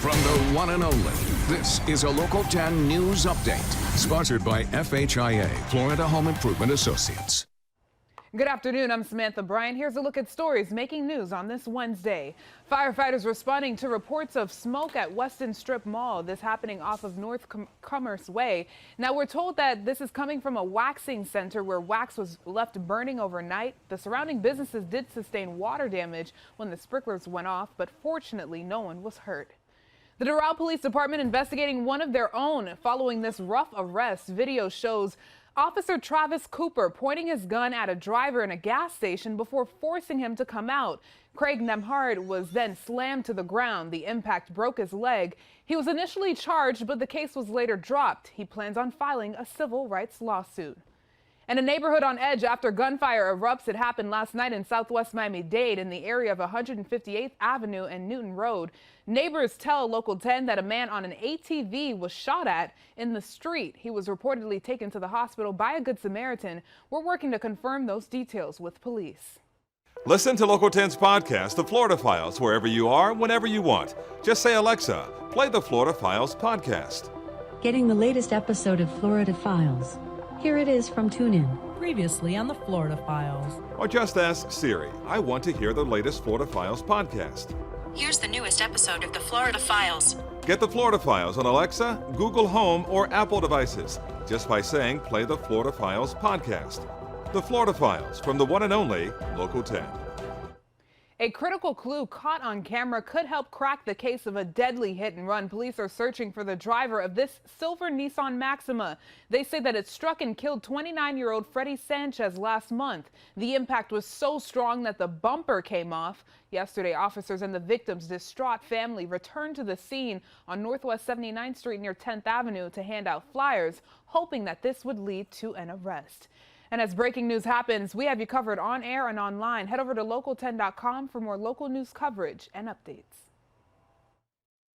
From the one and only, this is a Local 10 News Update, sponsored by FHIA, Florida Home Improvement Associates. Good afternoon, I'm Samantha Bryant. Here's a look at stories making news on this Wednesday. Firefighters responding to reports of smoke at Weston Strip Mall. This happening off of North Commerce Way. Now, we're told that this is coming from a waxing center where wax was left burning overnight. The surrounding businesses did sustain water damage when the sprinklers went off, but fortunately, no one was hurt. The Doral Police Department investigating one of their own following this rough arrest. Video shows Officer Travis Cooper pointing his gun at a driver in a gas station before forcing him to come out. Craig Nemhard was then slammed to the ground. The impact broke his leg. He was initially charged, but the case was later dropped. He plans on filing a civil rights lawsuit. And a neighborhood on edge after gunfire erupts. It happened last night in southwest Miami-Dade in the area of 158th Avenue and Newton Road. Neighbors tell Local 10 that a man on an ATV was shot at in the street. He was reportedly taken to the hospital by a Good Samaritan. We're working to confirm those details with police. Listen to Local 10's podcast, The Florida Files, wherever you are, whenever you want. Just say, Alexa, play the Florida Files podcast. Getting the latest episode of Florida Files. Here it is from TuneIn. Previously on the Florida Files. Or just ask Siri, I want to hear the latest Florida Files podcast. Here's the newest episode of the Florida Files. Get the Florida Files on Alexa, Google Home, or Apple devices just by saying play the Florida Files podcast. The Florida Files from the one and only Local 10. A critical clue caught on camera could help crack the case of a deadly hit and run. Police are searching for the driver of this silver Nissan Maxima. They say that it struck and killed 29-year-old Freddie Sanchez last month. The impact was so strong that the bumper came off. Yesterday, officers and the victim's distraught family returned to the scene on Northwest 79th Street near 10th Avenue to hand out flyers, hoping that this would lead to an arrest. And as breaking news happens, we have you covered on air and online. Head over to local10.com for more local news coverage and updates.